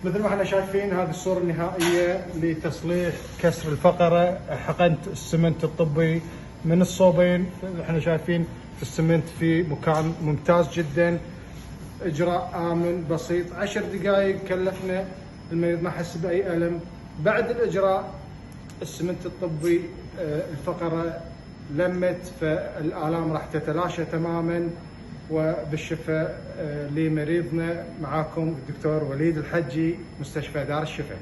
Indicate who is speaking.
Speaker 1: مثل ما احنا شايفين هذه الصورة النهائية لتصليح كسر الفقرة. حقنت السمنت الطبي من الصوبين. احنا شايفين السمنت في مكان ممتاز جدا. اجراء امن بسيط، 10 دقائق كلفنا، المريض ما حس باي الم. بعد الاجراء السمنت الطبي الفقرة لمت، فالآلام راح تتلاشى تماما. وبالشفاء لمريضنا. معاكم الدكتور وليد الحجي، مستشفى دار الشفاء.